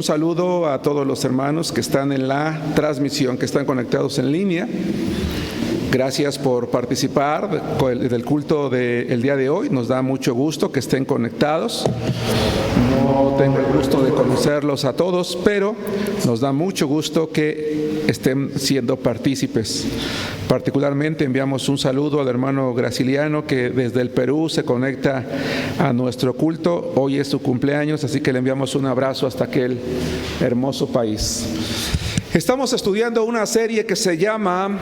Un saludo a todos los hermanos que están en la transmisión, que están conectados en línea. Gracias por participar del culto del día de hoy. Nos da mucho gusto que estén conectados. No tengo el gusto de conocerlos a todos, pero nos da mucho gusto que estén siendo partícipes. Particularmente enviamos un saludo al hermano Graciliano, que desde el Perú se conecta a nuestro culto. Hoy es su cumpleaños, así que le enviamos un abrazo hasta aquel hermoso país. Estamos estudiando una serie que se llama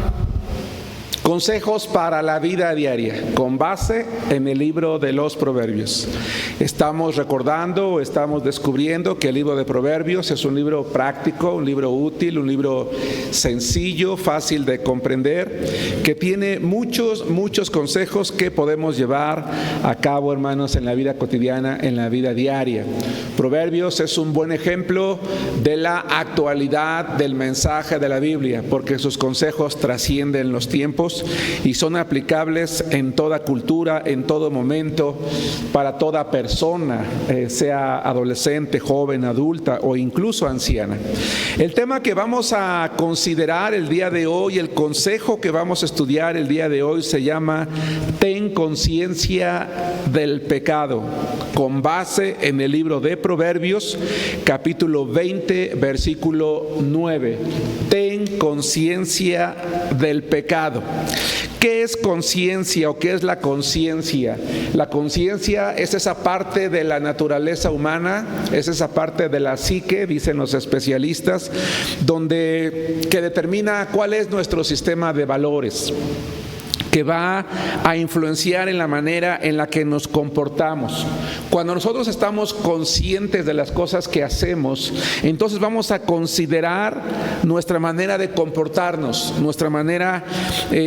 Consejos para la vida diaria, con base en el libro de los Proverbios. Estamos recordando, estamos descubriendo que el libro de Proverbios es un libro práctico, un libro útil, un libro sencillo, fácil de comprender, que tiene muchos consejos que podemos llevar a cabo, hermanos, en la vida cotidiana, en la vida diaria. Proverbios es un buen ejemplo de la actualidad del mensaje de la Biblia, porque sus consejos trascienden los tiempos y son aplicables en toda cultura, en todo momento, para toda persona, sea adolescente, joven, adulta o incluso anciana. El tema que vamos a considerar el día de hoy, el consejo que vamos a estudiar el día de hoy se llama Ten conciencia del pecado, con base en el libro de Proverbios, capítulo 20, versículo 9. Ten conciencia del pecado. ¿Qué es conciencia o qué es la conciencia? La conciencia es esa parte de la naturaleza humana, es esa parte de la psique, dicen los especialistas, que determina cuál es nuestro sistema de valores, que va a influenciar en la manera en la que nos comportamos. Cuando nosotros estamos conscientes de las cosas que hacemos, entonces vamos a considerar nuestra manera de comportarnos, nuestra manera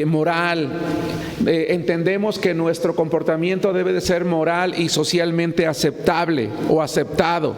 moral. Entendemos que nuestro comportamiento debe de ser moral y socialmente aceptable o aceptado,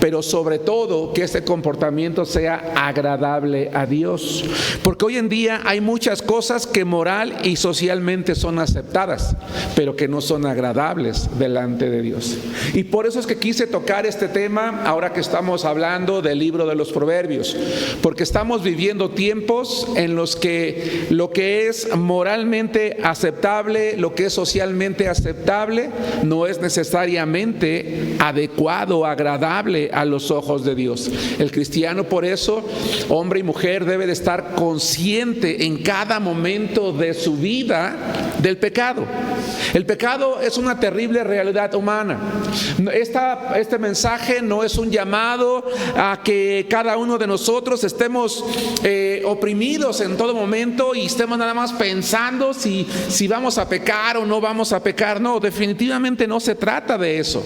pero sobre todo que ese comportamiento sea agradable a Dios, porque hoy en día hay muchas cosas que moral y socialmente son aceptadas, pero que no son agradables delante de Dios. Y por eso es que quise tocar este tema ahora que estamos hablando del libro de los Proverbios, porque estamos viviendo tiempos en los que lo que es moralmente aceptable, lo que es socialmente aceptable, no es necesariamente adecuado o agradable a los ojos de Dios. El cristiano, por eso, hombre y mujer, debe de estar consciente en cada momento de su vida del pecado. El pecado es una terrible realidad humana. Este mensaje no es un llamado a que cada uno de nosotros estemos oprimidos en todo momento y estemos nada más pensando si vamos a pecar o no vamos a pecar. No, definitivamente no se trata de eso.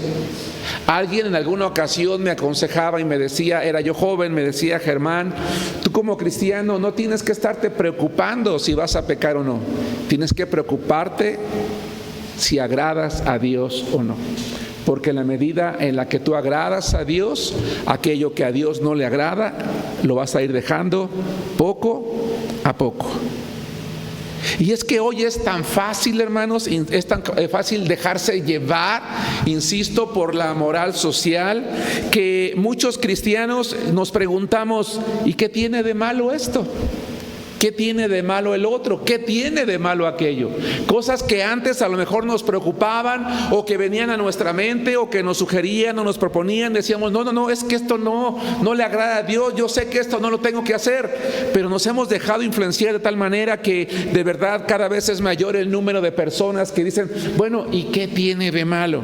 Alguien en alguna ocasión me aconsejaba y me decía, era yo joven, me decía: Germán, tú como cristiano no tienes que estarte preocupando si vas a pecar o no. Tienes que preocuparte si agradas a Dios o no. Porque en la medida en la que tú agradas a Dios, aquello que a Dios no le agrada, lo vas a ir dejando poco a poco. Y es que hoy es tan fácil, hermanos, es tan fácil dejarse llevar, insisto, por la moral social, que muchos cristianos nos preguntamos: ¿y qué tiene de malo esto? ¿Qué tiene de malo el otro? ¿Qué tiene de malo aquello? Cosas que antes a lo mejor nos preocupaban o que venían a nuestra mente o que nos sugerían o nos proponían. Decíamos: no, es que esto no le agrada a Dios. Yo sé que esto no lo tengo que hacer. Pero nos hemos dejado influenciar de tal manera que de verdad cada vez es mayor el número de personas que dicen: bueno, ¿y qué tiene de malo?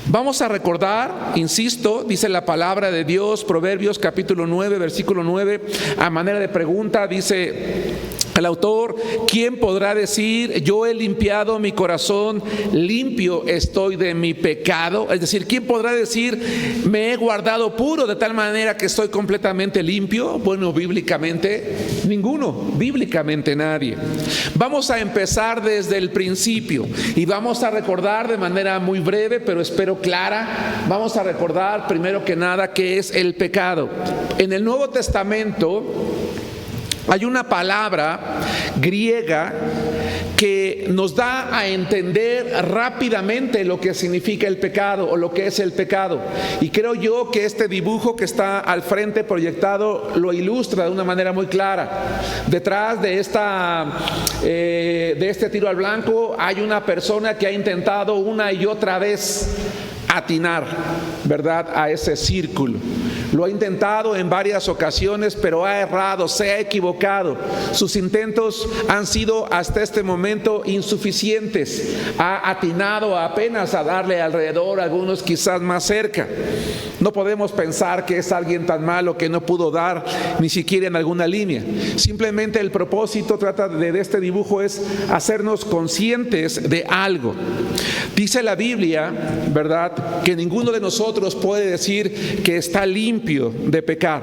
Vamos a recordar, insisto, dice la palabra de Dios, Proverbios capítulo 9, versículo 9, a manera de pregunta, dice el autor: ¿quién podrá decir, yo he limpiado mi corazón, limpio estoy de mi pecado? Es decir, ¿quién podrá decir, me he guardado puro de tal manera que estoy completamente limpio? Bueno, bíblicamente ninguno, bíblicamente nadie. Vamos a empezar desde el principio y vamos a recordar de manera muy breve, pero espero clara. Vamos a recordar primero que nada qué es el pecado. En el Nuevo Testamento hay una palabra griega que nos da a entender rápidamente lo que significa el pecado o lo que es el pecado. Y creo yo que este dibujo que está al frente proyectado lo ilustra de una manera muy clara. Detrás de este tiro al blanco hay una persona que ha intentado una y otra vez atinar, ¿verdad?, a ese círculo. Lo ha intentado en varias ocasiones, pero ha errado, se ha equivocado. Sus intentos han sido hasta este momento insuficientes. Ha atinado apenas a darle alrededor, algunos quizás más cerca. No podemos pensar que es alguien tan malo que no pudo dar ni siquiera en alguna línea. Simplemente el propósito de este dibujo es hacernos conscientes de algo. Dice la Biblia, ¿verdad?, que ninguno de nosotros puede decir que está limpio de pecar.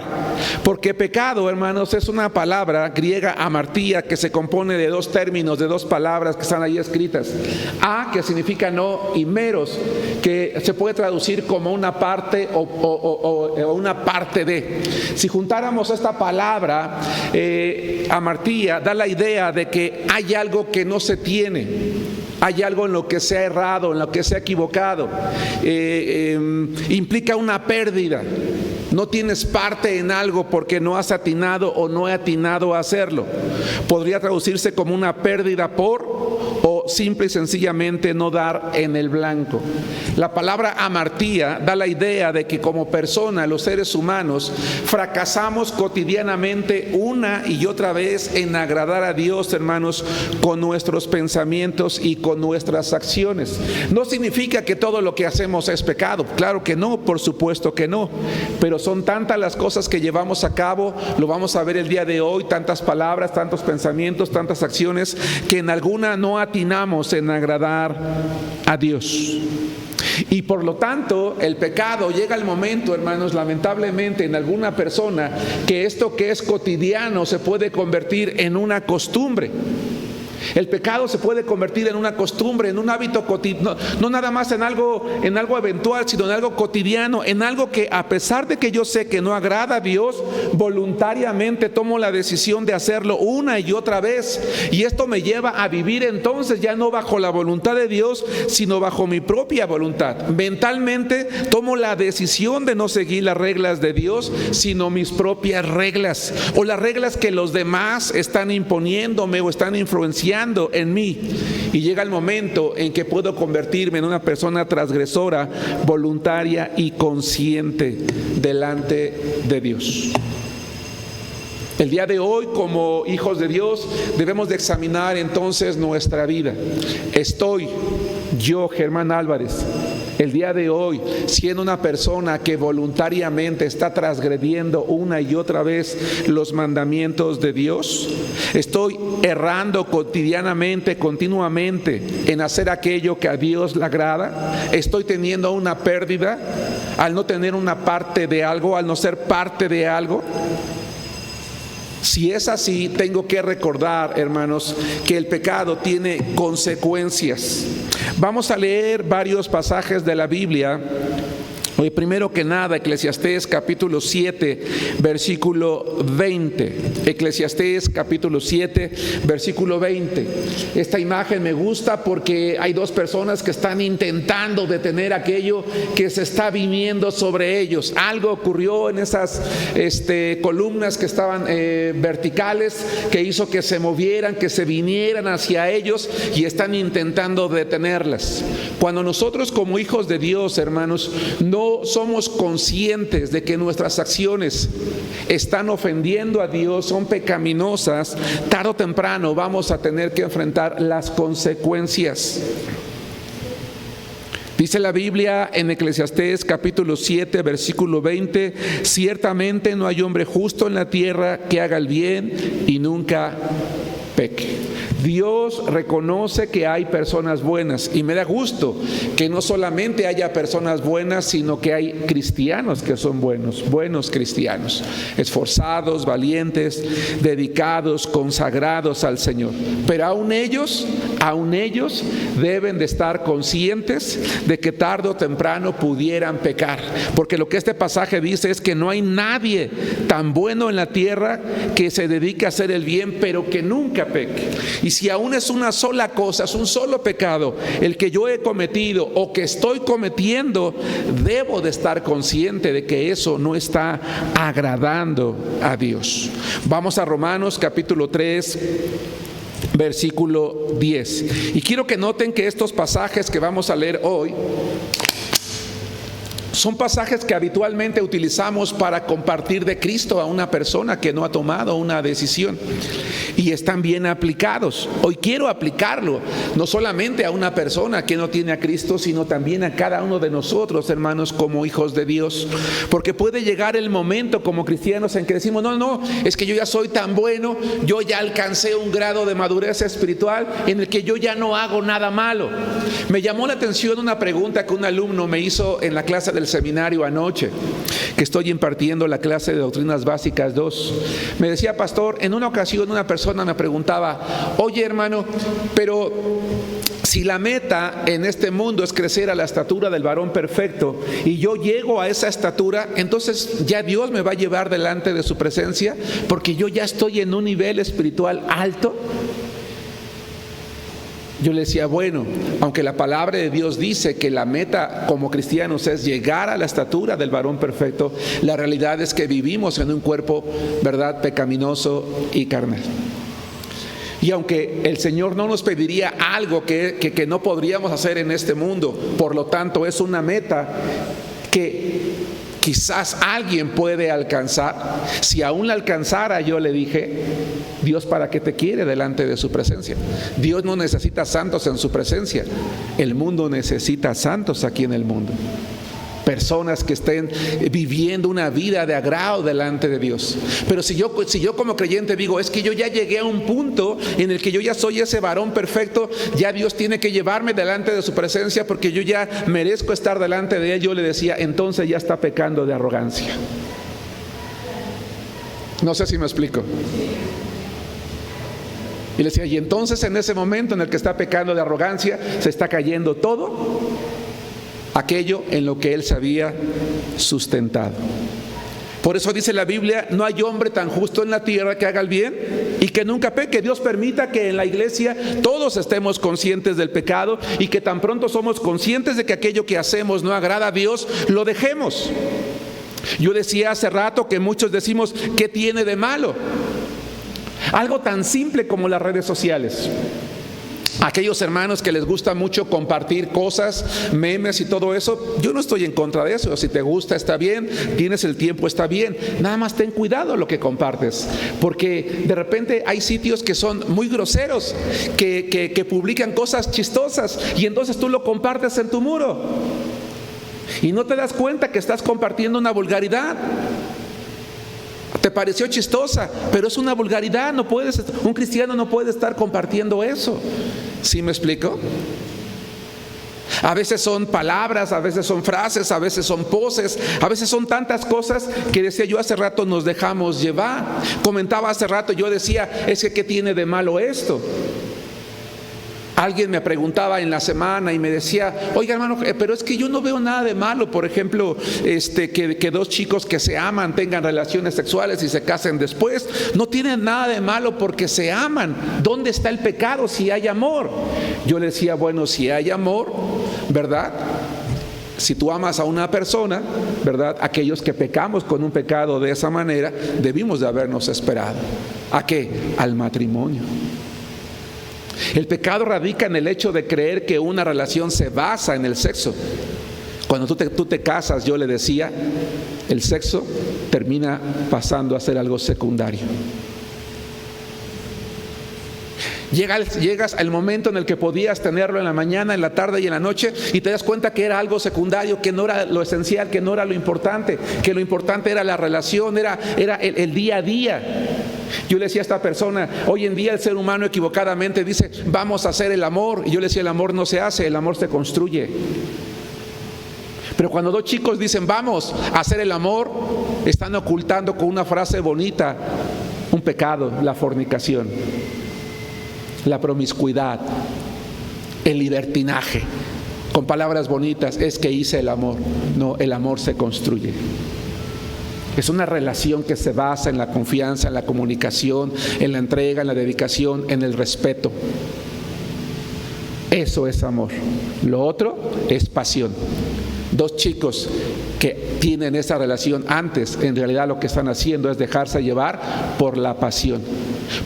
Porque pecado, hermanos, es una palabra griega amartía que se compone de dos términos, de dos palabras que están ahí escritas. A, que significa no, y meros, que se puede traducir como una parte o una parte de. Si juntáramos esta palabra amartía, da la idea de que hay algo que no se tiene. Hay algo en lo que se ha errado, en lo que se ha equivocado. Implica una pérdida. No tienes parte en algo porque no has atinado o no he atinado a hacerlo. Podría traducirse como una pérdida o simple y sencillamente no dar en el blanco. La palabra amartía da la idea de que como persona, los seres humanos, fracasamos cotidianamente una y otra vez en agradar a Dios, hermanos, con nuestros pensamientos y con nuestras acciones. No significa que todo lo que hacemos es pecado, claro que no, por supuesto que no, pero son tantas las cosas que llevamos a cabo, lo vamos a ver el día de hoy, tantas palabras, tantos pensamientos, tantas acciones, que en alguna no atinamos en agradar a Dios. Y por lo tanto, el pecado llega el momento, hermanos, lamentablemente en alguna persona, que esto que es cotidiano se puede convertir en una costumbre. El pecado se puede convertir en una costumbre, en un hábito cotidiano, no nada más en algo eventual, sino en algo cotidiano, en algo que a pesar de que yo sé que no agrada a Dios, voluntariamente tomo la decisión de hacerlo una y otra vez. Y esto me lleva a vivir entonces ya no bajo la voluntad de Dios, sino bajo mi propia voluntad. Mentalmente tomo la decisión de no seguir las reglas de Dios, sino mis propias reglas, o las reglas que los demás están imponiéndome o están influenciando en mí, y llega el momento en que puedo convertirme en una persona transgresora, voluntaria y consciente delante de Dios. El día de hoy, como hijos de Dios, debemos de examinar entonces nuestra vida. Estoy yo, Germán Álvarez, el día de hoy, siendo una persona que voluntariamente está transgrediendo una y otra vez los mandamientos de Dios. Estoy errando cotidianamente, continuamente en hacer aquello que a Dios le agrada. Estoy teniendo una pérdida al no tener una parte de algo, al no ser parte de algo. Si es así, tengo que recordar, hermanos, que el pecado tiene consecuencias. Vamos a leer varios pasajes de la Biblia. Hoy, primero que nada, Eclesiastés capítulo 7, versículo 20. Eclesiastés capítulo 7, versículo 20. Esta imagen me gusta porque hay dos personas que están intentando detener aquello que se está viniendo sobre ellos. Algo ocurrió en esas columnas que estaban verticales, que hizo que se movieran, que se vinieran hacia ellos, y están intentando detenerlas. Cuando nosotros como hijos de Dios, hermanos, no somos conscientes de que nuestras acciones están ofendiendo a Dios, son pecaminosas, tarde o temprano vamos a tener que enfrentar las consecuencias. Dice la Biblia en Eclesiastés capítulo 7, versículo 20: ciertamente no hay hombre justo en la tierra que haga el bien y nunca peque. Dios reconoce que hay personas buenas, y me da gusto que no solamente haya personas buenas, sino que hay cristianos que son buenos cristianos, esforzados, valientes, dedicados, consagrados al Señor. Pero aún ellos deben de estar conscientes de que tarde o temprano pudieran pecar, porque lo que este pasaje dice es que no hay nadie tan bueno en la tierra que se dedique a hacer el bien, pero que nunca nunca peque. Y si aún es una sola cosa, es un solo pecado, el que yo he cometido o que estoy cometiendo, debo de estar consciente de que eso no está agradando a Dios. Vamos a Romanos capítulo 3, versículo 10. Y quiero que noten que estos pasajes que vamos a leer hoy son pasajes que habitualmente utilizamos para compartir de Cristo a una persona que no ha tomado una decisión, y están bien aplicados. Hoy quiero aplicarlo no solamente a una persona que no tiene a Cristo, sino también a cada uno de nosotros, hermanos, como hijos de Dios, porque puede llegar el momento como cristianos en que decimos, no, es que yo ya soy tan bueno, yo ya alcancé un grado de madurez espiritual en el que yo ya no hago nada malo. Me llamó la atención una pregunta que un alumno me hizo en la clase del seminario anoche, que estoy impartiendo la clase de Doctrinas Básicas 2. Me decía, pastor, en una ocasión una persona me preguntaba, oye hermano, pero si la meta en este mundo es crecer a la estatura del varón perfecto y yo llego a esa estatura, entonces ya Dios me va a llevar delante de su presencia porque yo ya estoy en un nivel espiritual alto. Yo le decía, bueno, aunque la palabra de Dios dice que la meta como cristianos es llegar a la estatura del varón perfecto, la realidad es que vivimos en un cuerpo, ¿verdad?, pecaminoso y carnal. Y aunque el Señor no nos pediría algo que no podríamos hacer en este mundo, por lo tanto es una meta que quizás alguien puede alcanzar. Si aún la alcanzara, yo le dije, Dios para qué te quiere delante de su presencia. Dios no necesita santos en su presencia. El mundo necesita santos aquí en el mundo. Personas que estén viviendo una vida de agrado delante de Dios. Pero si yo como creyente digo, es que yo ya llegué a un punto en el que yo ya soy ese varón perfecto, ya Dios tiene que llevarme delante de su presencia porque yo ya merezco estar delante de Él, yo le decía, entonces ya está pecando de arrogancia. No sé si me explico. Y le decía, y entonces en ese momento en el que está pecando de arrogancia, se está cayendo todo aquello en lo que él se había sustentado. Por eso dice la Biblia, no hay hombre tan justo en la tierra que haga el bien y que nunca peque. Dios permita que en la iglesia todos estemos conscientes del pecado y que tan pronto somos conscientes de que aquello que hacemos no agrada a Dios, lo dejemos. Yo decía hace rato que muchos decimos, ¿qué tiene de malo? Algo tan simple como las redes sociales. Aquellos hermanos que les gusta mucho compartir cosas, memes y todo eso, yo no estoy en contra de eso. Si te gusta está bien, tienes el tiempo está bien. Nada más ten cuidado lo que compartes, porque de repente hay sitios que son muy groseros, que publican cosas chistosas y entonces tú lo compartes en tu muro y no te das cuenta que estás compartiendo una vulgaridad. Te pareció chistosa, pero es una vulgaridad. Un cristiano no puede estar compartiendo eso. ¿Sí me explico? A veces son palabras, a veces son frases, a veces son poses, a veces son tantas cosas que decía yo hace rato nos dejamos llevar. Comentaba hace rato, yo decía, es que ¿qué tiene de malo esto? Alguien me preguntaba en la semana y me decía, oiga hermano, pero es que yo no veo nada de malo, por ejemplo, que dos chicos que se aman tengan relaciones sexuales y se casen después. No tienen nada de malo porque se aman. ¿Dónde está el pecado si hay amor? Yo le decía, bueno, si hay amor, ¿verdad? Si tú amas a una persona, ¿verdad? Aquellos que pecamos con un pecado de esa manera, debimos de habernos esperado. ¿A qué? Al matrimonio. El pecado radica en el hecho de creer que una relación se basa en el sexo. Cuando tú te casas, yo le decía, el sexo termina pasando a ser algo secundario. Llegas al momento en el que podías tenerlo en la mañana, en la tarde y en la noche y te das cuenta que era algo secundario, que no era lo esencial, que no era lo importante, que lo importante era la relación, era el día a día. Yo le decía a esta persona, hoy en día el ser humano equivocadamente dice, vamos a hacer el amor. Y yo le decía, el amor no se hace, el amor se construye. Pero cuando dos chicos dicen, vamos a hacer el amor, están ocultando con una frase bonita un pecado, la fornicación, la promiscuidad, el libertinaje. Con palabras bonitas, es que hice el amor. No, el amor se construye. Es una relación que se basa en la confianza, en la comunicación, en la entrega, en la dedicación, en el respeto. Eso es amor. Lo otro es pasión. Dos chicos que tienen esa relación antes, en realidad lo que están haciendo es dejarse llevar por la pasión.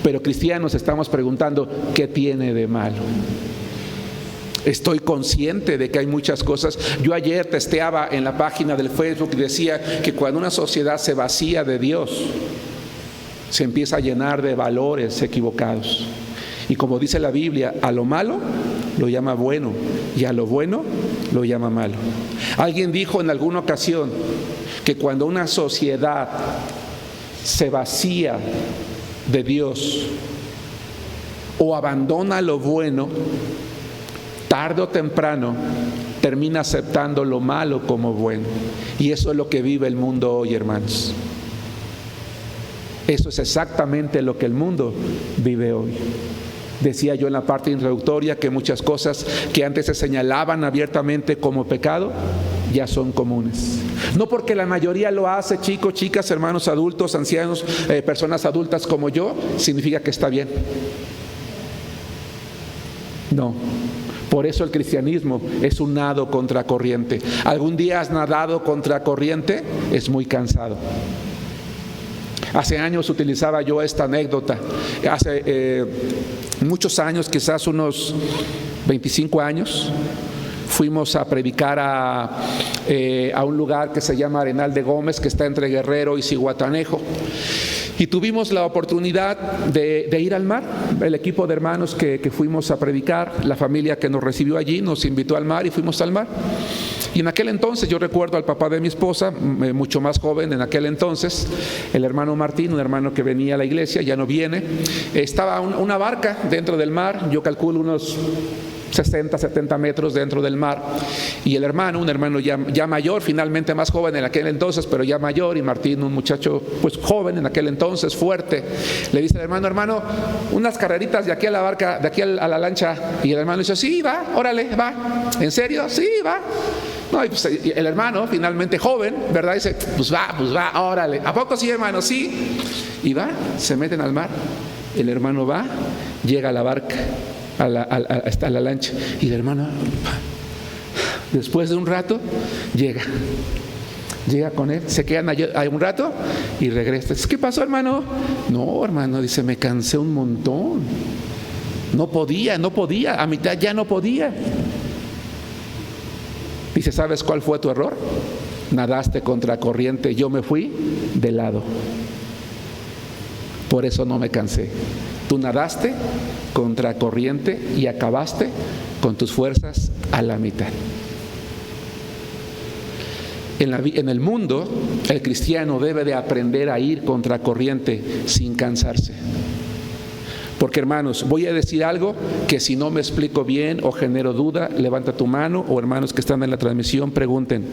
Pero cristianos estamos preguntando, ¿qué tiene de malo? Estoy consciente de que hay muchas cosas. Yo ayer testeaba en la página del Facebook y decía que cuando una sociedad se vacía de Dios, se empieza a llenar de valores equivocados. Y como dice la Biblia, a lo malo lo llama bueno y a lo bueno lo llama malo. Alguien dijo en alguna ocasión que cuando una sociedad se vacía de Dios o abandona lo bueno, tarde o temprano termina aceptando lo malo como bueno. Y eso es lo que vive el mundo hoy, hermanos. Eso es exactamente lo que el mundo vive hoy. Decía yo en la parte introductoria que muchas cosas que antes se señalaban abiertamente como pecado ya son comunes. No porque la mayoría lo hace, chicos, chicas, hermanos adultos, ancianos, personas adultas como yo, significa que está bien. No. Por eso el cristianismo es un nado contracorriente. ¿Algún día has nadado contracorriente? Es muy cansado. Hace años utilizaba yo esta anécdota. Hace muchos años, quizás unos 25 años, fuimos a predicar a un lugar que se llama Arenal de Gómez, que está entre Guerrero y Zihuatanejo. Y tuvimos la oportunidad de ir al mar. El equipo de hermanos que fuimos a predicar, la familia que nos recibió allí, nos invitó al mar y fuimos al mar. Y en aquel entonces, yo recuerdo al papá de mi esposa, mucho más joven en aquel entonces, el hermano Martín, un hermano que venía a la iglesia, ya no viene. Estaba una barca dentro del mar, yo calculo unos 60, 70 metros dentro del mar, y el hermano, un hermano ya mayor, finalmente más joven en aquel entonces, pero ya mayor, y Martín, un muchacho pues joven en aquel entonces, fuerte, le dice al hermano, unas carreritas de aquí a la barca, de aquí a la lancha. Y el hermano dice, sí, va, órale, va. ¿En serio? Sí, va. No, y pues el hermano, finalmente joven, ¿verdad? Dice, pues va, órale. ¿A poco sí, hermano? Sí. Y va, se meten al mar, el hermano va, llega a la barca, a la lancha, y el hermano, después de un rato, llega con él, se quedan allí un rato y regresa. ¿Qué pasó, hermano? No, hermano, dice, me cansé un montón, no podía, a mitad ya no podía. Dice, ¿sabes cuál fue tu error? Nadaste contra corriente, yo me fui de lado, por eso no me cansé. Tú nadaste contra corriente y acabaste con tus fuerzas a la mitad. En el mundo, el cristiano debe de aprender a ir contra corriente sin cansarse. Porque, hermanos, voy a decir algo que si no me explico bien o genero duda, levanta tu mano, o hermanos que están en la transmisión, pregunten.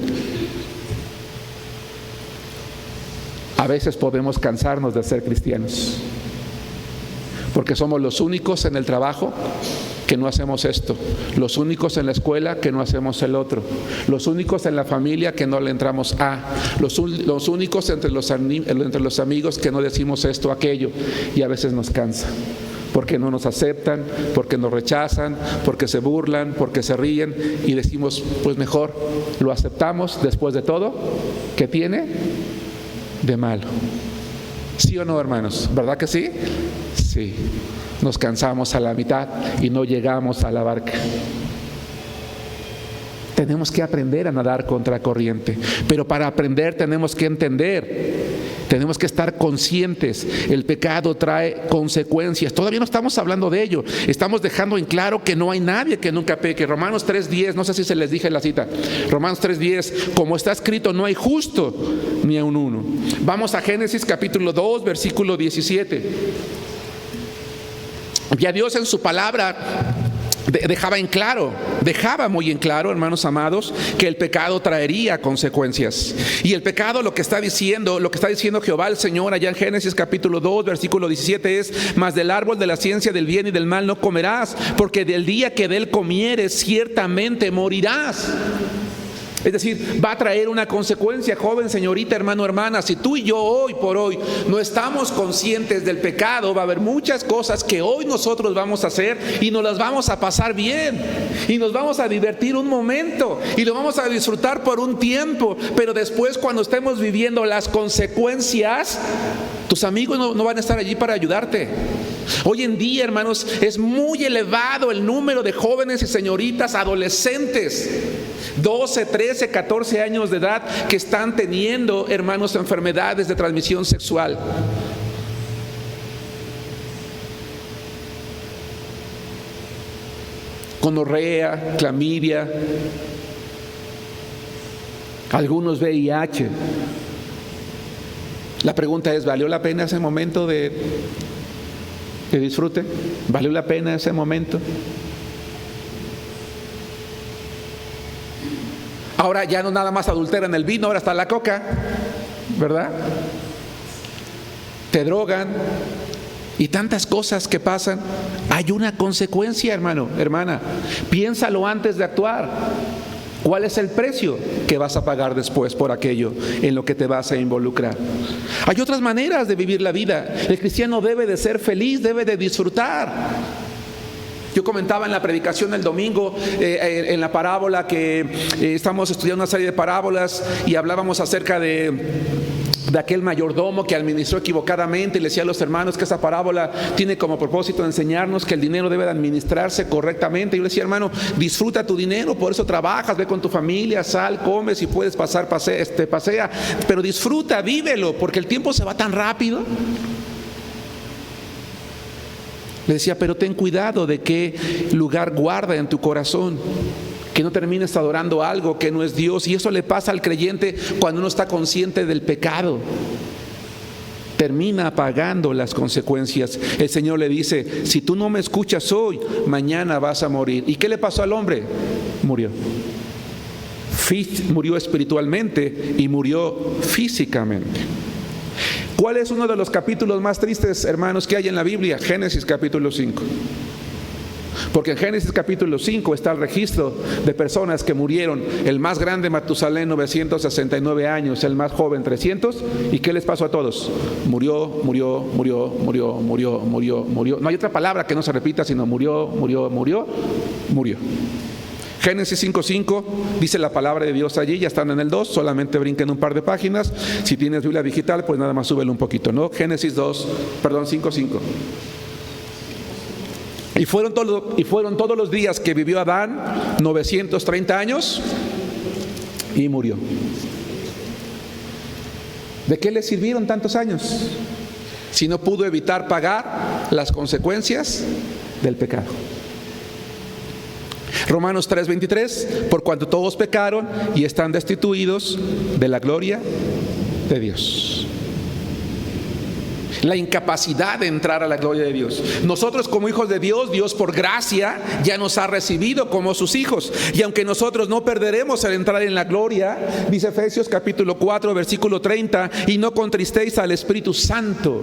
A veces podemos cansarnos de ser cristianos, porque somos los únicos en el trabajo que no hacemos esto, los únicos en la escuela que no hacemos el otro, los únicos en la familia que no le entramos los únicos entre los amigos que no decimos esto o aquello, y a veces nos cansa, porque no nos aceptan, porque nos rechazan, porque se burlan, porque se ríen, y decimos, pues mejor lo aceptamos después de todo. ¿Qué tiene de malo? ¿Sí o no, hermanos? ¿Verdad que sí? Sí, nos cansamos a la mitad y no llegamos a la barca. Tenemos que aprender a nadar contra corriente, pero para aprender tenemos que entender, tenemos que estar conscientes. El pecado trae consecuencias. Todavía no estamos hablando de ello, estamos dejando en claro que no hay nadie que nunca peque. Romanos 3:10, no sé si se les dije la cita. Romanos 3:10, como está escrito, no hay justo ni aun uno. Vamos a Génesis capítulo 2, versículo 17. Ya Dios en su palabra dejaba muy en claro, hermanos amados, que el pecado traería consecuencias. Y el pecado, lo que está diciendo Jehová el Señor allá en Génesis capítulo 2, versículo 17 es: mas del árbol de la ciencia del bien y del mal no comerás, porque del día que de él comieres ciertamente morirás. Es decir, va a traer una consecuencia, joven, señorita, hermano, hermana. Si tú y yo hoy por hoy no estamos conscientes del pecado, va a haber muchas cosas que hoy nosotros vamos a hacer y nos las vamos a pasar bien y nos vamos a divertir un momento y lo vamos a disfrutar por un tiempo, pero después, cuando estemos viviendo las consecuencias, tus amigos no van a estar allí para ayudarte. Hoy en día, hermanos, es muy elevado el número de jóvenes y señoritas adolescentes, 12, 13, 14 años de edad, que están teniendo, hermanos, enfermedades de transmisión sexual. Gonorrea, clamidia, algunos VIH. La pregunta es, ¿valió la pena ese momento de disfrute? ¿Valió la pena ese momento? Ahora ya no nada más adulteran el vino, ahora está la coca, ¿verdad? Te drogan y tantas cosas que pasan. Hay una consecuencia, hermano, hermana. Piénsalo antes de actuar. ¿Cuál es el precio que vas a pagar después por aquello en lo que te vas a involucrar? Hay otras maneras de vivir la vida. El cristiano debe de ser feliz, debe de disfrutar. Yo comentaba en la predicación del domingo, en la parábola que estamos estudiando una serie de parábolas y hablábamos acerca de aquel mayordomo que administró equivocadamente y le decía a los hermanos que esa parábola tiene como propósito enseñarnos que el dinero debe de administrarse correctamente. Yo le decía, hermano, disfruta tu dinero, por eso trabajas, ve con tu familia, sal, comes y puedes pasar, pasea, pero disfruta, vívelo, porque el tiempo se va tan rápido. Le decía, pero ten cuidado de qué lugar guarda en tu corazón, que no termines adorando algo que no es Dios. Y eso le pasa al creyente cuando uno está consciente del pecado. Termina pagando las consecuencias. El Señor le dice, si tú no me escuchas hoy, mañana vas a morir. ¿Y qué le pasó al hombre? Murió. Murió espiritualmente y murió físicamente. ¿Cuál es uno de los capítulos más tristes, hermanos, que hay en la Biblia? Génesis capítulo 5. Porque en Génesis capítulo 5 está el registro de personas que murieron. El más grande, Matusalén, 969 años. El más joven, 300. ¿Y qué les pasó a todos? Murió. No hay otra palabra que no se repita, sino murió. Génesis 5:5 dice la palabra de Dios allí, ya están en el 2, solamente brinquen un par de páginas. Si tienes Biblia digital, pues nada más súbelo un poquito, ¿no? Génesis 5:5. Y fueron todos los días que vivió Adán, 930 años, y murió. ¿De qué le sirvieron tantos años si no pudo evitar pagar las consecuencias del pecado? Romanos 3:23, por cuanto todos pecaron y están destituidos de la gloria de Dios. La incapacidad de entrar a la gloria de Dios. Nosotros como hijos de Dios, Dios por gracia ya nos ha recibido como sus hijos. Y aunque nosotros no perderemos el entrar en la gloria, dice Efesios capítulo 4, versículo 30, y no contristéis al Espíritu Santo,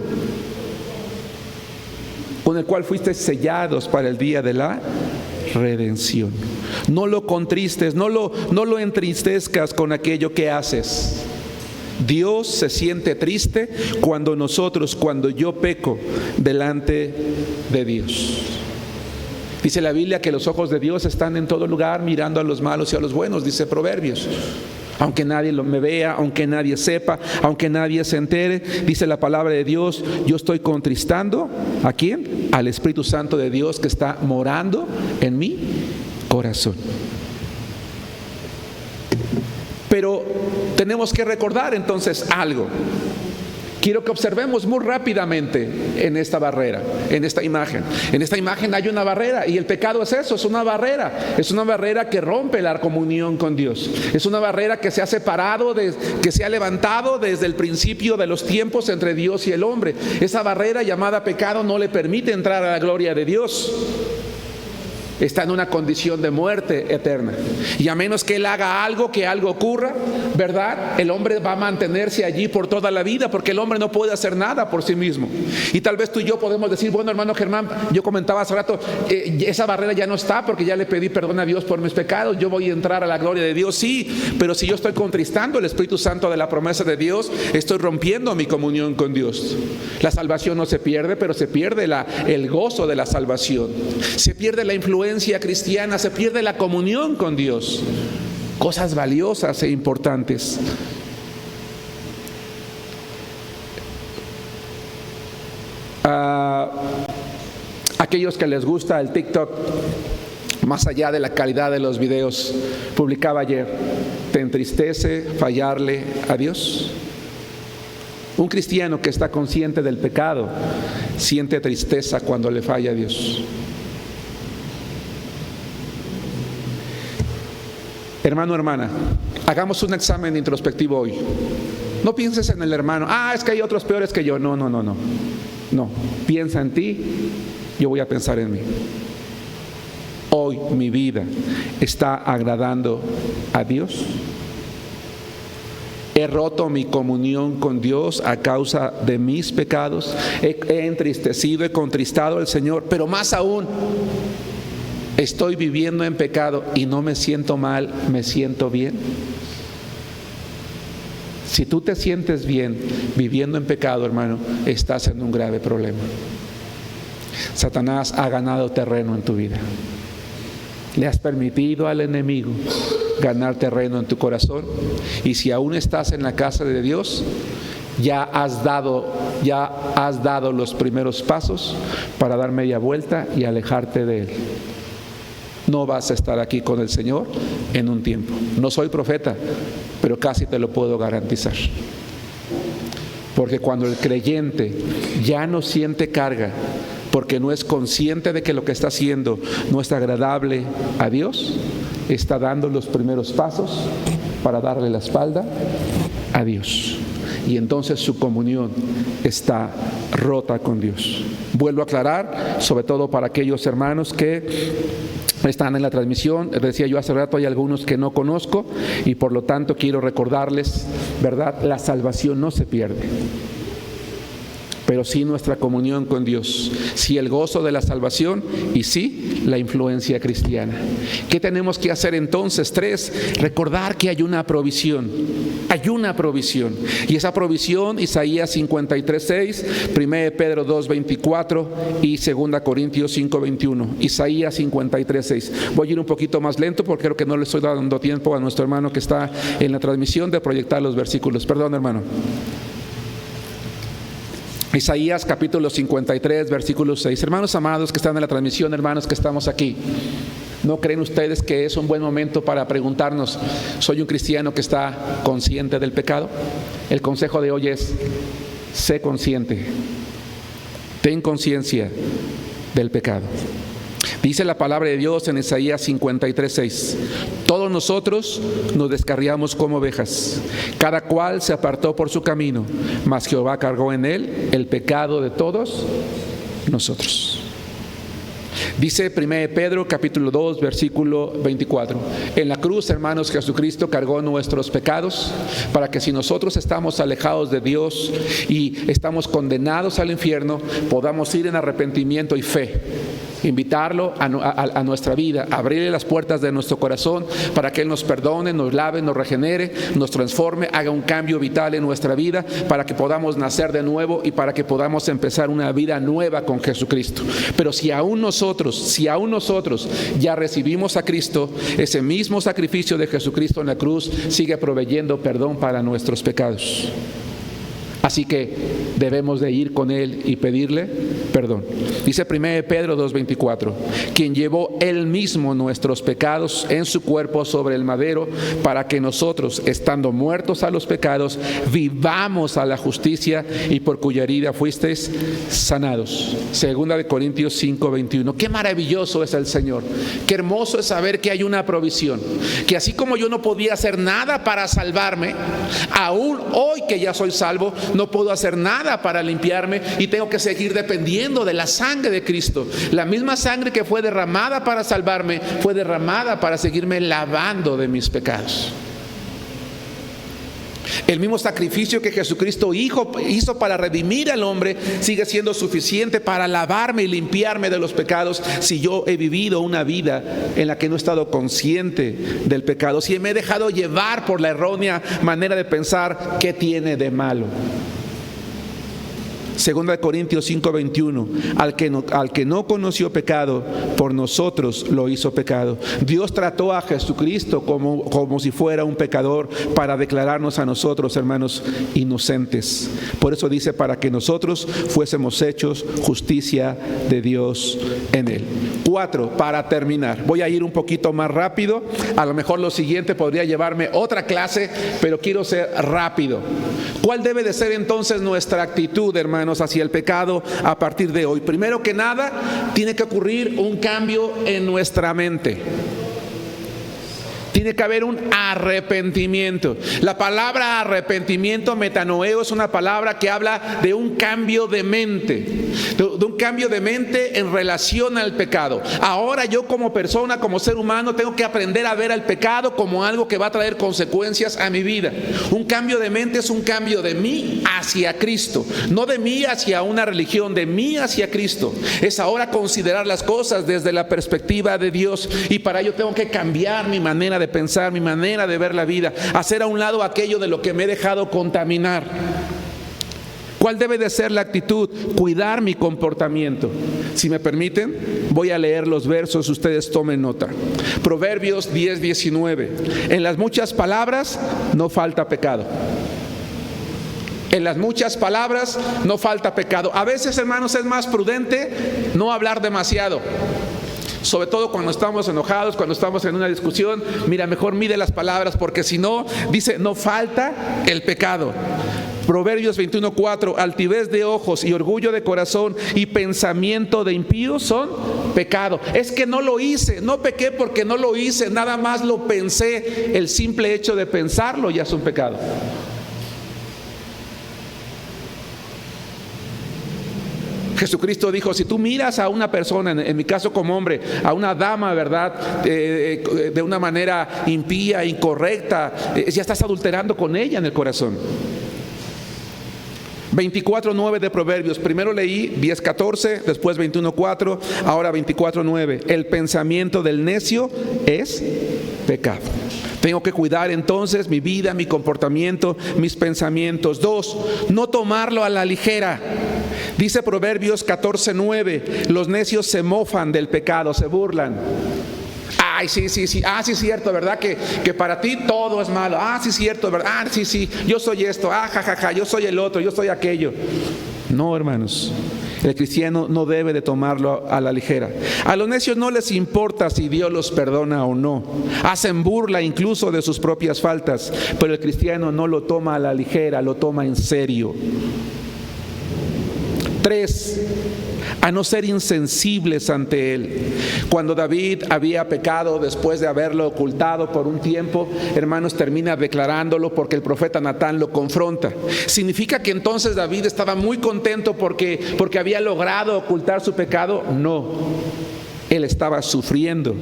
con el cual fuisteis sellados para el día de la redención. No lo contristes, no lo entristezcas con aquello que haces. Dios se siente triste cuando yo peco delante de Dios. Dice la Biblia que los ojos de Dios están en todo lugar mirando a los malos y a los buenos, dice Proverbios. Aunque nadie me vea, aunque nadie sepa, aunque nadie se entere, dice la palabra de Dios, yo estoy contristando, ¿a quién? Al Espíritu Santo de Dios que está morando en mi corazón. Pero tenemos que recordar entonces algo. Quiero que observemos muy rápidamente en esta barrera, en esta imagen. En esta imagen hay una barrera y el pecado es eso, es una barrera. Es una barrera que rompe la comunión con Dios. Es una barrera que se ha separado, que se ha levantado desde el principio de los tiempos entre Dios y el hombre. Esa barrera llamada pecado no le permite entrar a la gloria de Dios. está en una condición de muerte eterna. Y a menos que él haga algo, que algo ocurra, ¿verdad? El hombre va a mantenerse allí por toda la vida, porque el hombre no puede hacer nada por sí mismo. Y tal vez tú y yo podemos decir, bueno, hermano Germán, yo comentaba hace rato, esa barrera ya no está porque ya le pedí perdón a Dios por mis pecados, yo voy a entrar a la gloria de Dios. Sí, pero si yo estoy contristando el Espíritu Santo de la promesa de Dios, estoy rompiendo mi comunión con Dios. La salvación no se pierde, pero se pierde el gozo de la salvación. Se pierde la influencia cristiana, se pierde la comunión con Dios. Cosas valiosas e importantes. Aquellos que les gusta el TikTok, más allá de la calidad de los videos, publicaba ayer: ¿te entristece fallarle a Dios? Un cristiano que está consciente del pecado siente tristeza cuando le falla a Dios. Hermano, hermana, hagamos un examen introspectivo hoy. No pienses en el hermano, es que hay otros peores que yo. No, piensa en ti, yo voy a pensar en mí. Hoy mi vida está agradando a Dios. He roto mi comunión con Dios a causa de mis pecados. He entristecido, he contristado al Señor, pero más aún, estoy viviendo en pecado y no me siento mal, me siento bien. Si tú te sientes bien viviendo en pecado, hermano, estás en un grave problema. Satanás ha ganado terreno en tu vida. Le has permitido al enemigo ganar terreno en tu corazón, y si aún estás en la casa de Dios, ya has dado los primeros pasos para dar media vuelta y alejarte de Él. No vas a estar aquí con el Señor en un tiempo. No soy profeta, pero casi te lo puedo garantizar. Porque cuando el creyente ya no siente carga, porque no es consciente de que lo que está haciendo no es agradable a Dios, está dando los primeros pasos para darle la espalda a Dios. Y entonces su comunión está rota con Dios. Vuelvo a aclarar, sobre todo para aquellos hermanos que están en la transmisión. Decía yo hace rato, hay algunos que no conozco y por lo tanto quiero recordarles, ¿verdad? La salvación no se pierde, pero sí nuestra comunión con Dios, sí el gozo de la salvación y sí la influencia cristiana. ¿Qué tenemos que hacer entonces? 3, recordar que hay una provisión. Hay una provisión. Y esa provisión, Isaías 53:6, 1 Pedro 2:24 y 2 Corintios 5:21. Isaías 53:6. Voy a ir un poquito más lento porque creo que no le estoy dando tiempo a nuestro hermano que está en la transmisión de proyectar los versículos. Perdón, hermano. Isaías capítulo 53, versículo 6. Hermanos amados que están en la transmisión, hermanos que estamos aquí, ¿no creen ustedes que es un buen momento para preguntarnos, ¿soy un cristiano que está consciente del pecado? El consejo de hoy es, sé consciente, ten conciencia del pecado. Dice la palabra de Dios en Isaías 53:6: todos nosotros nos descarriamos como ovejas, cada cual se apartó por su camino, mas Jehová cargó en él el pecado de todos nosotros. Dice 1 Pedro capítulo 2 versículo 24: en la cruz, hermanos, Jesucristo cargó nuestros pecados para que si nosotros estamos alejados de Dios y estamos condenados al infierno, podamos ir en arrepentimiento y fe, invitarlo a nuestra vida, abrirle las puertas de nuestro corazón para que Él nos perdone, nos lave, nos regenere, nos transforme, haga un cambio vital en nuestra vida para que podamos nacer de nuevo y para que podamos empezar una vida nueva con Jesucristo. Pero si aún nosotros ya recibimos a Cristo, ese mismo sacrificio de Jesucristo en la cruz sigue proveyendo perdón para nuestros pecados. Así que debemos de ir con Él y pedirle perdón. Dice 1 Pedro 2:24: quien llevó Él mismo nuestros pecados en su cuerpo sobre el madero, para que nosotros, estando muertos a los pecados, vivamos a la justicia, y por cuya herida fuisteis sanados. 2 Corintios 5:21. Qué maravilloso es el Señor. Qué hermoso es saber que hay una provisión. Que así como yo no podía hacer nada para salvarme, aún hoy que ya soy salvo, no puedo hacer nada para limpiarme y tengo que seguir dependiendo bebiendo de la sangre de Cristo. La misma sangre que fue derramada para salvarme, fue derramada para seguirme lavando de mis pecados. El mismo sacrificio que Jesucristo hizo para redimir al hombre sigue siendo suficiente para lavarme y limpiarme de los pecados si yo he vivido una vida en la que no he estado consciente del pecado, si me he dejado llevar por la errónea manera de pensar qué tiene de malo. Segunda de Corintios 5:21, al que no conoció pecado, por nosotros lo hizo pecado. Dios trató a Jesucristo como si fuera un pecador para declararnos a nosotros, hermanos, inocentes. Por eso dice, para que nosotros fuésemos hechos justicia de Dios en Él. 4, para terminar. Voy a ir un poquito más rápido. A lo mejor lo siguiente podría llevarme otra clase, pero quiero ser rápido. ¿Cuál debe de ser entonces nuestra actitud, hermanos, hacia el pecado a partir de hoy? Primero que nada, tiene que ocurrir un cambio en nuestra mente. Tiene que haber un arrepentimiento. La palabra arrepentimiento, metanoeo, es una palabra que habla de un cambio de mente, de un cambio de mente en relación al pecado. Ahora yo como persona, como ser humano, tengo que aprender a ver al pecado como algo que va a traer consecuencias a mi vida. Un cambio de mente es un cambio de mí hacia Cristo, no de mí hacia una religión, de mí hacia Cristo. Es ahora considerar las cosas desde la perspectiva de Dios, y para ello tengo que cambiar mi manera de pensar, mi manera de ver la vida, hacer a un lado aquello de lo que me he dejado contaminar. ¿Cuál debe de ser la actitud? Cuidar mi comportamiento. Si me permiten, voy a leer los versos, ustedes tomen nota. Proverbios 10:19. En las muchas palabras no falta pecado. En las muchas palabras no falta pecado. A veces, hermanos, es más prudente no hablar demasiado. Sobre todo cuando estamos enojados, cuando estamos en una discusión. Mira, mejor mide las palabras, porque si no, dice, no falta el pecado. Proverbios 21:4, altivez de ojos y orgullo de corazón y pensamiento de impíos son pecado. Es que no lo hice, no pequé porque no lo hice, nada más lo pensé. El simple hecho de pensarlo ya es un pecado. Jesucristo dijo, si tú miras a una persona, en mi caso como hombre, a una dama, ¿verdad? De una manera impía, incorrecta, ya estás adulterando con ella en el corazón. 24:9 de Proverbios. Primero leí 10:14, después 21:4, ahora 24:9. El pensamiento del necio es pecado. Tengo que cuidar entonces mi vida, mi comportamiento, mis pensamientos. 2, no tomarlo a la ligera. Dice Proverbios 14:9, los necios se mofan del pecado, se burlan. Ay, sí, sí, cierto, ¿verdad? Que para ti todo es malo. Sí, cierto, ¿verdad? Sí, yo soy esto. Jajaja, yo soy el otro, yo soy aquello. No, hermanos, el cristiano no debe de tomarlo a la ligera. A los necios no les importa si Dios los perdona o no. Hacen burla incluso de sus propias faltas, pero el cristiano no lo toma a la ligera, lo toma en serio. 3, a no ser insensibles ante Él. Cuando David había pecado, después de haberlo ocultado por un tiempo, hermanos, termina declarándolo porque el profeta Natán lo confronta. ¿Significa que entonces David estaba muy contento porque había logrado ocultar su pecado? No, él estaba sufriendo.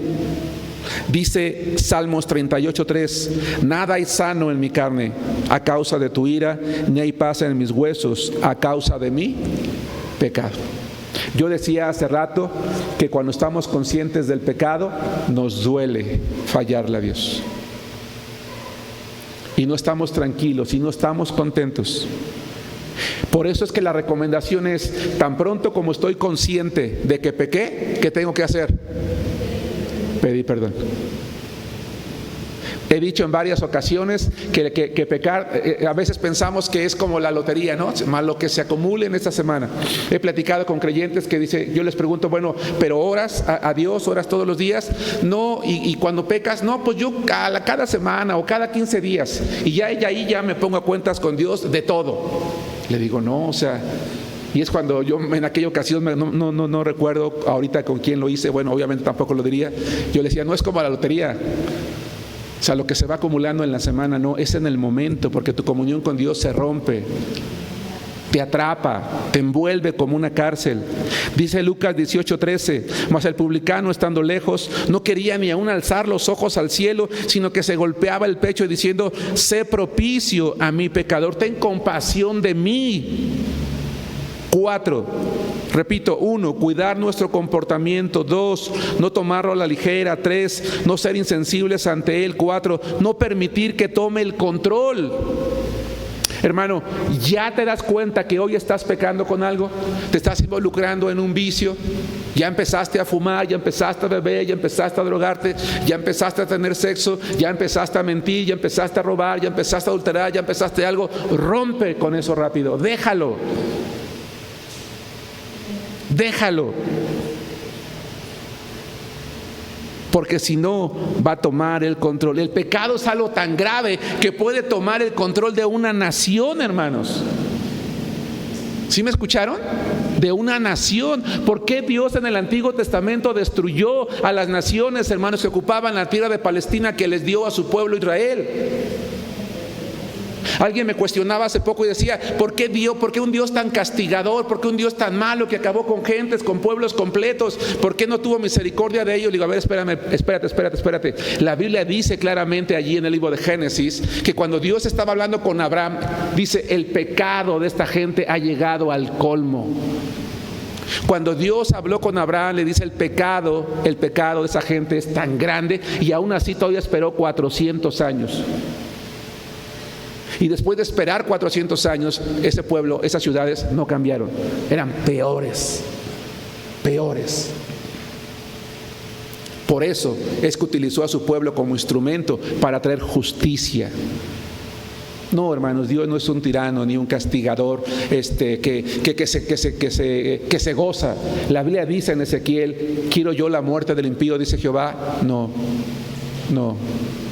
Dice Salmos 38:3, nada hay sano en mi carne a causa de tu ira, ni hay paz en mis huesos a causa de mi pecado. Yo decía hace rato que cuando estamos conscientes del pecado, nos duele fallarle a Dios. Y no estamos tranquilos y no estamos contentos. Por eso es que la recomendación es, tan pronto como estoy consciente de que pequé, ¿qué tengo que hacer? Pedir perdón. He dicho en varias ocasiones que pecar, a veces pensamos que es como la lotería, ¿no? Más lo que se acumule en esta semana. He platicado con creyentes que dice, yo les pregunto, bueno, pero oras a Dios, oras todos los días. No, y cuando pecas, no, pues yo cada semana o cada 15 días. Y ya ahí ya me pongo a cuentas con Dios de todo. Le digo, no, o sea, y es cuando yo en aquella ocasión, no recuerdo ahorita con quién lo hice, bueno, obviamente tampoco lo diría. Yo le decía, no es como la lotería. O sea, lo que se va acumulando en la semana, no, es en el momento, porque tu comunión con Dios se rompe, te atrapa, te envuelve como una cárcel. Dice Lucas 18:13, mas el publicano, estando lejos, no quería ni aún alzar los ojos al cielo, sino que se golpeaba el pecho diciendo: sé propicio a mi pecador, ten compasión de mí. 4, repito: 1, cuidar nuestro comportamiento. 2, no tomarlo a la ligera. 3, no ser insensibles ante él. 4, no permitir que tome el control. Hermano, ¿ya te das cuenta que hoy estás pecando con algo? ¿Te estás involucrando en un vicio? ¿Ya empezaste a fumar? ¿Ya empezaste a beber? ¿Ya empezaste a drogarte? ¿Ya empezaste a tener sexo? ¿Ya empezaste a mentir? ¿Ya empezaste a robar? ¿Ya empezaste a adulterar? ¿Ya empezaste algo? Rompe con eso rápido. Déjalo. Déjalo. Porque si no, va a tomar el control. El pecado es algo tan grave que puede tomar el control de una nación, hermanos. ¿Sí me escucharon? De una nación. ¿Por qué Dios en el Antiguo Testamento destruyó a las naciones, hermanos, que ocupaban la tierra de Palestina que les dio a su pueblo Israel? Alguien me cuestionaba hace poco y decía: ¿por qué Dios? ¿Por qué un Dios tan castigador? ¿Por qué un Dios tan malo que acabó con gentes, con pueblos completos? ¿Por qué no tuvo misericordia de ellos? Le digo: a ver, espérate. La Biblia dice claramente allí en el libro de Génesis que cuando Dios estaba hablando con Abraham, dice: el pecado de esta gente ha llegado al colmo. Cuando Dios habló con Abraham, le dice: el pecado de esa gente es tan grande, y aún así todavía esperó 400 años. Y después de esperar 400 años, ese pueblo, esas ciudades no cambiaron. Eran peores. Por eso es que utilizó a su pueblo como instrumento para traer justicia. No, hermanos, Dios no es un tirano ni un castigador que se goza. La Biblia dice en Ezequiel: ¿quiero yo la muerte del impío?, dice Jehová. No.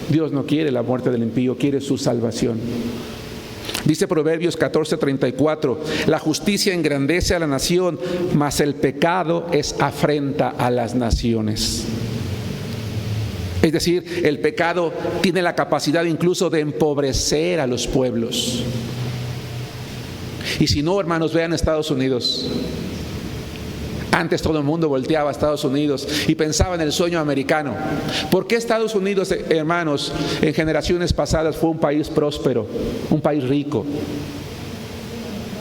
Dios no quiere la muerte del impío, quiere su salvación. Dice Proverbios 14:34: la justicia engrandece a la nación, mas el pecado es afrenta a las naciones. Es decir, el pecado tiene la capacidad incluso de empobrecer a los pueblos. Y si no, hermanos, vean Estados Unidos. Antes todo el mundo volteaba a Estados Unidos y pensaba en el sueño americano. ¿Por qué Estados Unidos, hermanos, en generaciones pasadas fue un país próspero, un país rico?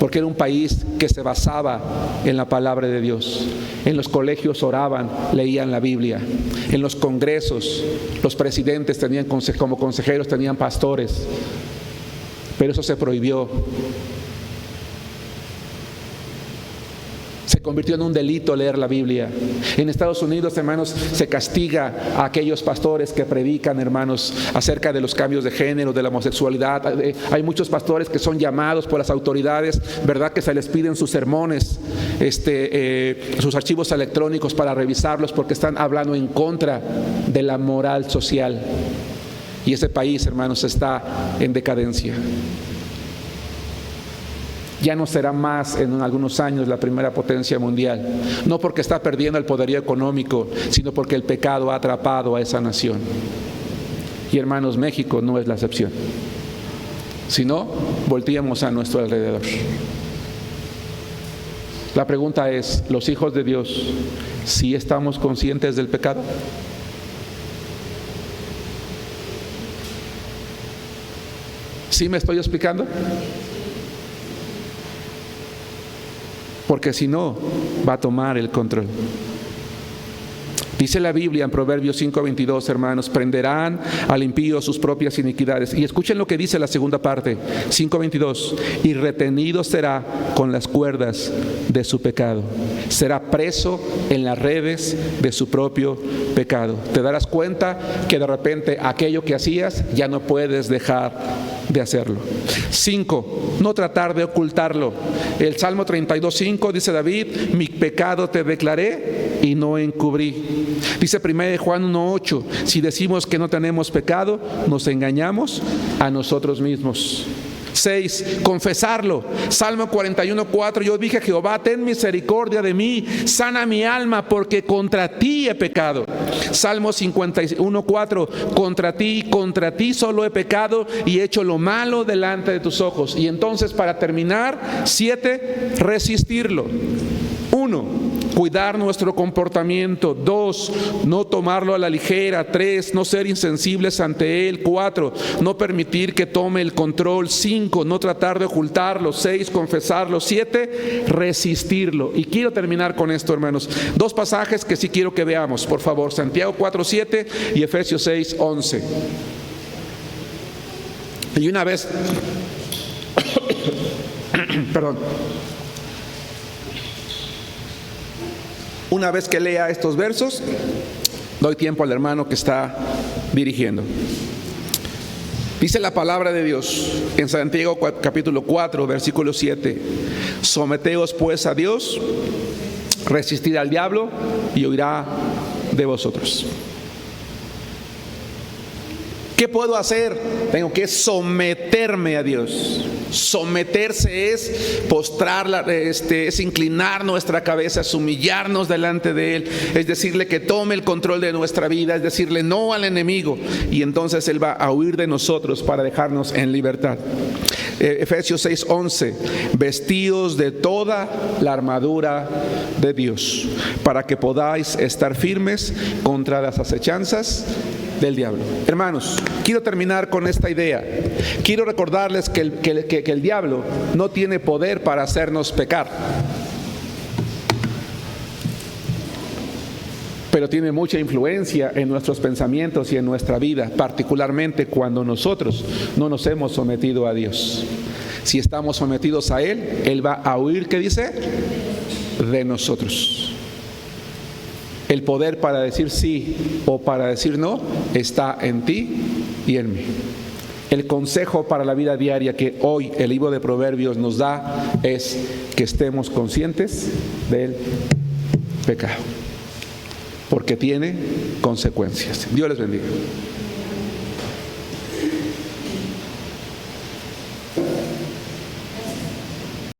Porque era un país que se basaba en la palabra de Dios. En los colegios oraban, leían la Biblia. En los congresos, los presidentes tenían como consejeros, tenían pastores. Pero eso se prohibió. Se convirtió en un delito leer la Biblia. En Estados Unidos, hermanos, se castiga a aquellos pastores que predican, hermanos, acerca de los cambios de género, de la homosexualidad. Hay muchos pastores que son llamados por las autoridades, ¿verdad?, que se les piden sus sermones, sus archivos electrónicos para revisarlos, porque están hablando en contra de la moral social. Y ese país, hermanos, está en decadencia. Ya no será más en algunos años la primera potencia mundial, no porque está perdiendo el poderío económico, sino porque el pecado ha atrapado a esa nación. Y hermanos, México no es la excepción. Si no, volteamos a nuestro alrededor. La pregunta es: los hijos de Dios, ¿sí estamos conscientes del pecado? ¿Sí me estoy explicando? Porque si no, va a tomar el control. Dice la Biblia en Proverbios 5:22, hermanos: prenderán al impío sus propias iniquidades. Y escuchen lo que dice la segunda parte, 5:22: y retenido será con las cuerdas de su pecado. Será preso en las redes de su propio pecado. Te darás cuenta que de repente aquello que hacías ya no puedes dejar de hacerlo. 5, no tratar de ocultarlo. El Salmo 32:5 dice David: mi pecado te declaré y no encubrí. Dice 1 Juan 1:8: si decimos que no tenemos pecado, nos engañamos a nosotros mismos. 6, confesarlo. Salmo 41:4: yo dije a Jehová: ten misericordia de mí, sana mi alma, porque contra ti he pecado. Salmo 51:4: contra ti solo he pecado y he hecho lo malo delante de tus ojos. Y entonces, para terminar, 7, resistirlo. 1, cuidar nuestro comportamiento. 2, no tomarlo a la ligera. 3, no ser insensibles ante él. 4, no permitir que tome el control. 5, no tratar de ocultarlo. 6, confesarlo. 7, resistirlo. Y quiero terminar con esto, hermanos. 2 pasajes que sí quiero que veamos, por favor. Santiago 4:7 y Efesios 6:11. Y una vez perdón. Una vez que lea estos versos, doy tiempo al hermano que está dirigiendo. Dice la palabra de Dios en Santiago capítulo 4, versículo 7. Someteos pues a Dios, resistid al diablo y huirá de vosotros. ¿Qué puedo hacer? Tengo que someterme a Dios. Someterse es postrarla, es inclinar nuestra cabeza, es humillarnos delante de Él, es decirle que tome el control de nuestra vida, es decirle no al enemigo, y entonces Él va a huir de nosotros para dejarnos en libertad. Efesios 6:11, vestíos de toda la armadura de Dios, para que podáis estar firmes contra las acechanzas del diablo. Hermanos, quiero terminar con esta idea. Quiero recordarles que el diablo no tiene poder para hacernos pecar, pero tiene mucha influencia en nuestros pensamientos y en nuestra vida, particularmente cuando nosotros no nos hemos sometido a Dios. Si estamos sometidos a Él, Él va a huir, ¿qué dice? De nosotros. El poder para decir sí o para decir no está en ti y en mí. El consejo para la vida diaria que hoy el libro de Proverbios nos da es que estemos conscientes del pecado, porque tiene consecuencias. Dios les bendiga.